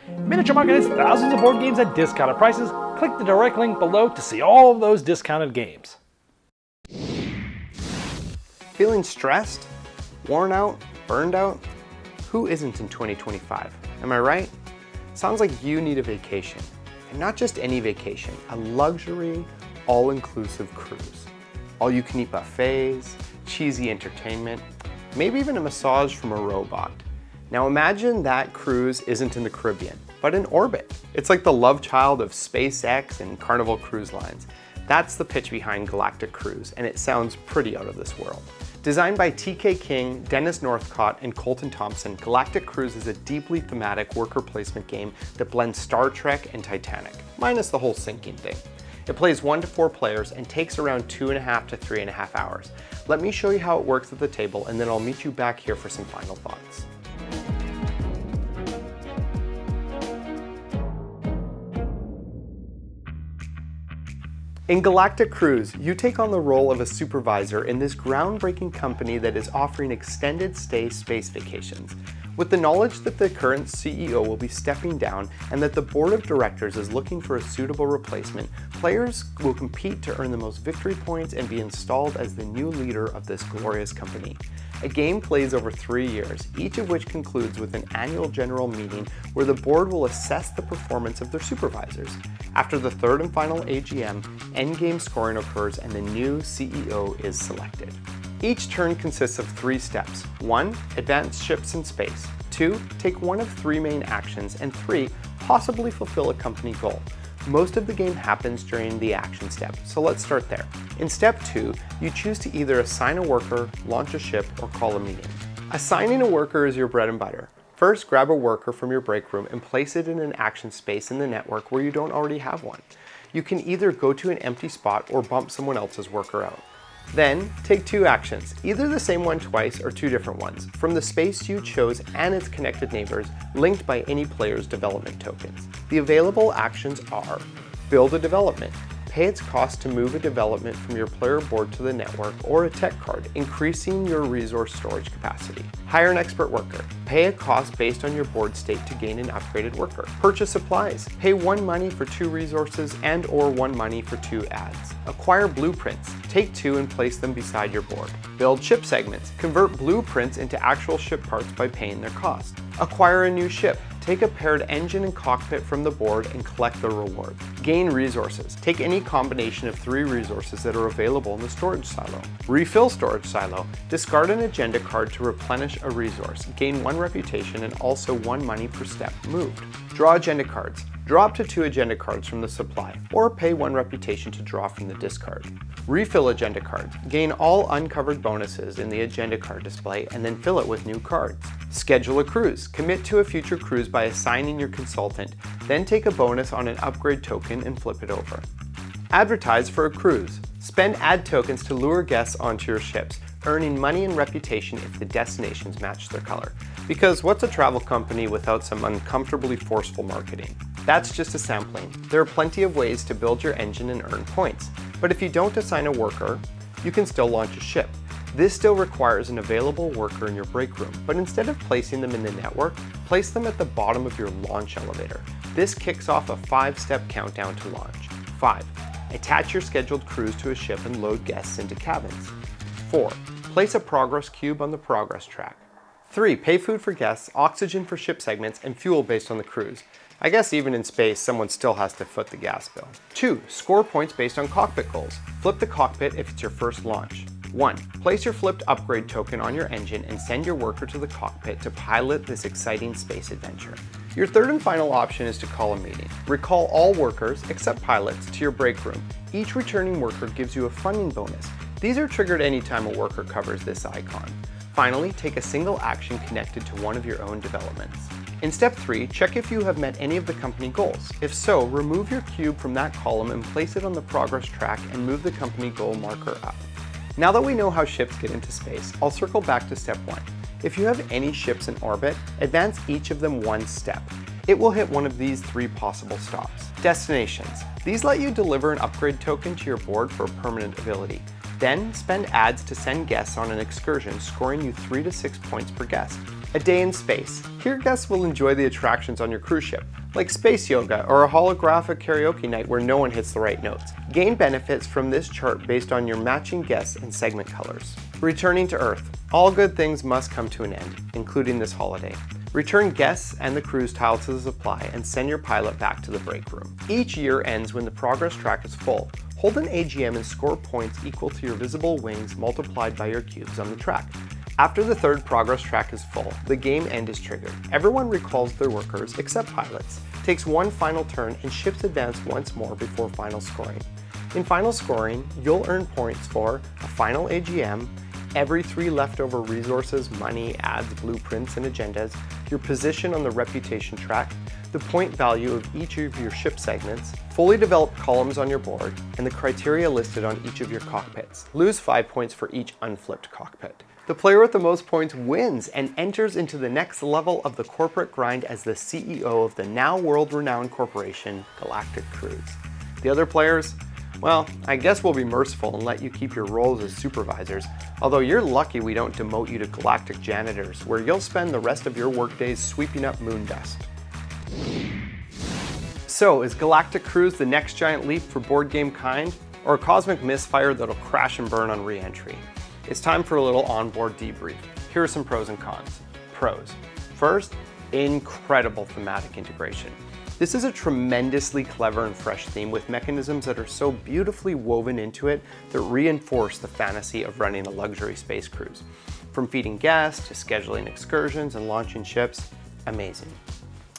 Miniature Market has thousands of board games at discounted prices. Click the direct link below to see all of those discounted games. Feeling stressed? Worn out? Burned out? Who isn't in 2025? Am I right? Sounds like you need a vacation. And not just any vacation, a luxury, all-inclusive cruise. All-you-can-eat buffets, cheesy entertainment, maybe even a massage from a robot. Now imagine that cruise isn't in the Caribbean, but in orbit. It's like the love child of SpaceX and Carnival Cruise Lines. That's the pitch behind Galactic Cruise, and it sounds pretty out of this world. Designed by TK King, Dennis Northcott, and Colton Thompson, Galactic Cruise is a deeply thematic worker placement game that blends Star Trek and Titanic, minus the whole sinking thing. It plays 1 to 4 players and takes around 2.5 to 3.5 hours. Let me show you how it works at the table, and then I'll meet you back here for some final thoughts. In Galactic Cruise, you take on the role of a supervisor in this groundbreaking company that is offering extended stay space vacations. With the knowledge that the current CEO will be stepping down and that the board of directors is looking for a suitable replacement, players will compete to earn the most victory points and be installed as the new leader of this glorious company. A game plays over 3 years, each of which concludes with an annual general meeting where the board will assess the performance of their supervisors. After the third and final AGM, endgame scoring occurs and the new CEO is selected. Each turn consists of 3 steps. 1. Advance ships in space. 2. Take one of 3 main actions. And 3. Possibly fulfill a company goal. Most of the game happens during the action step, so let's start there. In step 2, you choose to either assign a worker, launch a ship, or call a meeting. Assigning a worker is your bread and butter. First, grab a worker from your break room and place it in an action space in the network where you don't already have one. You can either go to an empty spot or bump someone else's worker out. Then, take 2 actions, either the same one twice or 2 different ones, from the space you chose and its connected neighbors, linked by any player's development tokens. The available actions are: build a development. Pay its cost to move a development from your player board to the network or a tech card, increasing your resource storage capacity. Hire an expert worker. Pay a cost based on your board state to gain an upgraded worker. Purchase supplies. Pay 1 money for 2 resources and or 1 money for 2 ads. Acquire blueprints. Take 2 and place them beside your board. Build ship segments. Convert blueprints into actual ship parts by paying their cost. Acquire a new ship. Take a paired engine and cockpit from the board and collect the reward. Gain resources. Take any combination of 3 resources that are available in the storage silo. Refill storage silo. Discard an agenda card to replenish a resource. Gain 1 reputation and also 1 money per step moved. Draw agenda cards. Draw up to 2 agenda cards from the supply, or pay 1 reputation to draw from the discard. Refill agenda cards. Gain all uncovered bonuses in the agenda card display and then fill it with new cards. Schedule a cruise. Commit to a future cruise by assigning your consultant, then take a bonus on an upgrade token and flip it over. Advertise for a cruise. Spend ad tokens to lure guests onto your ships, earning money and reputation if the destinations match their color. Because what's a travel company without some uncomfortably forceful marketing? That's just a sampling. There are plenty of ways to build your engine and earn points. But if you don't assign a worker, you can still launch a ship. This still requires an available worker in your break room, but instead of placing them in the network, place them at the bottom of your launch elevator. This kicks off a 5-step countdown to launch. 5. Attach your scheduled cruise to a ship and load guests into cabins. 4. Place a progress cube on the progress track. 3. Pay food for guests, oxygen for ship segments, and fuel based on the cruise. I guess even in space, someone still has to foot the gas bill. 2. Score points based on cockpit goals. Flip the cockpit if it's your first launch. 1. Place your flipped upgrade token on your engine and send your worker to the cockpit to pilot this exciting space adventure. Your third and final option is to call a meeting. Recall all workers, except pilots, to your break room. Each returning worker gives you a funding bonus. These are triggered anytime a worker covers this icon. Finally, take a single action connected to one of your own developments. In step 3, check if you have met any of the company goals. If so, remove your cube from that column and place it on the progress track and move the company goal marker up. Now that we know how ships get into space, I'll circle back to step 1. If you have any ships in orbit, advance each of them 1 step. It will hit one of these 3 possible stops. Destinations. These let you deliver an upgrade token to your board for a permanent ability. Then spend ads to send guests on an excursion, scoring you 3 to 6 points per guest. A day in space. Here guests will enjoy the attractions on your cruise ship, like space yoga or a holographic karaoke night where no one hits the right notes. Gain benefits from this chart based on your matching guests and segment colors. Returning to Earth. All good things must come to an end, including this holiday. Return guests and the cruise tile to the supply and send your pilot back to the break room. Each year ends when the progress track is full. Hold an AGM and score points equal to your visible wings multiplied by your cubes on the track. After the third progress track is full, the game end is triggered. Everyone recalls their workers, except pilots, takes one final turn, and ships advance once more before final scoring. In final scoring, you'll earn points for a final AGM, every 3 leftover resources, money, ads, blueprints, and agendas, your position on the reputation track, the point value of each of your ship segments, fully developed columns on your board, and the criteria listed on each of your cockpits. Lose 5 points for each unflipped cockpit. The player with the most points wins and enters into the next level of the corporate grind as the CEO of the now world-renowned corporation, Galactic Cruise. The other players? Well, I guess we'll be merciful and let you keep your roles as supervisors, although you're lucky we don't demote you to Galactic Janitors, where you'll spend the rest of your workdays sweeping up moon dust. So, is Galactic Cruise the next giant leap for board game kind, or a cosmic misfire that'll crash and burn on re-entry? It's time for a little onboard debrief. Here are some pros and cons. Pros. First, incredible thematic integration. This is a tremendously clever and fresh theme with mechanisms that are so beautifully woven into it that reinforce the fantasy of running a luxury space cruise. From feeding guests to scheduling excursions and launching ships, amazing.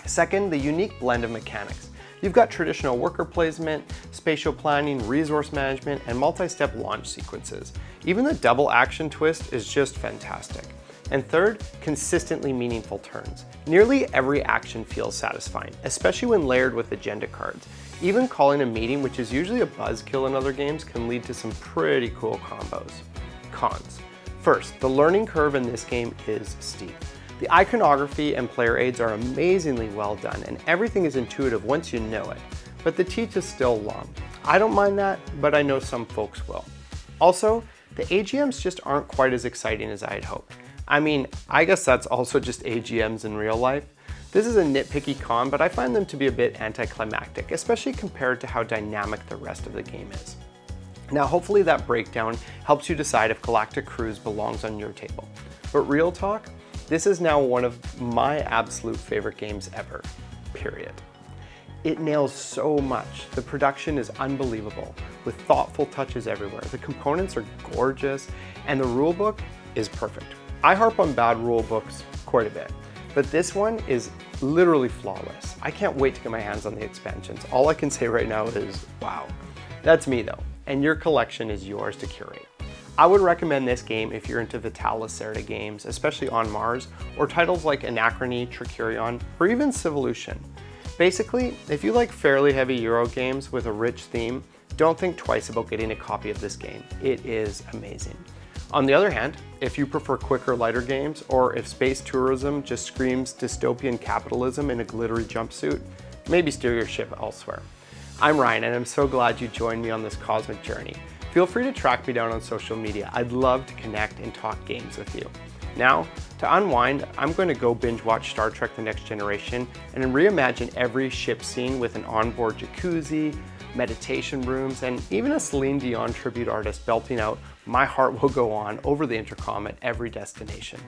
Second, the unique blend of mechanics. You've got traditional worker placement, spatial planning, resource management, and multi-step launch sequences. Even the double action twist is just fantastic. And third, consistently meaningful turns. Nearly every action feels satisfying, especially when layered with agenda cards. Even calling a meeting, which is usually a buzzkill in other games, can lead to some pretty cool combos. Cons. First, the learning curve in this game is steep. The iconography and player aids are amazingly well done, and everything is intuitive once you know it, but the teach is still long. I don't mind that, but I know some folks will. Also, the AGMs just aren't quite as exciting as I had hoped. I mean, I guess that's also just AGMs in real life. This is a nitpicky con, but I find them to be a bit anticlimactic, especially compared to how dynamic the rest of the game is. Now, hopefully that breakdown helps you decide if Galactic Cruise belongs on your table. But real talk, this is now one of my absolute favorite games ever, period. It nails so much. The production is unbelievable, with thoughtful touches everywhere. The components are gorgeous, and the rulebook is perfect. I harp on bad rulebooks quite a bit, but this one is literally flawless. I can't wait to get my hands on the expansions. All I can say right now is, wow. That's me though, and your collection is yours to curate. I would recommend this game if you're into Vital Lacerda games, especially on Mars, or titles like Anachrony, Tricurion, or even Civolution. Basically, if you like fairly heavy Euro games with a rich theme, don't think twice about getting a copy of this game. It is amazing. On the other hand, if you prefer quicker, lighter games, or if space tourism just screams dystopian capitalism in a glittery jumpsuit, maybe steer your ship elsewhere. I'm Ryan, and I'm so glad you joined me on this cosmic journey. Feel free to track me down on social media. I'd love to connect and talk games with you. Now, to unwind, I'm going to go binge watch Star Trek The Next Generation and reimagine every ship scene with an onboard jacuzzi, meditation rooms, and even a Celine Dion tribute artist belting out "My Heart Will Go On" over the intercom at every destination.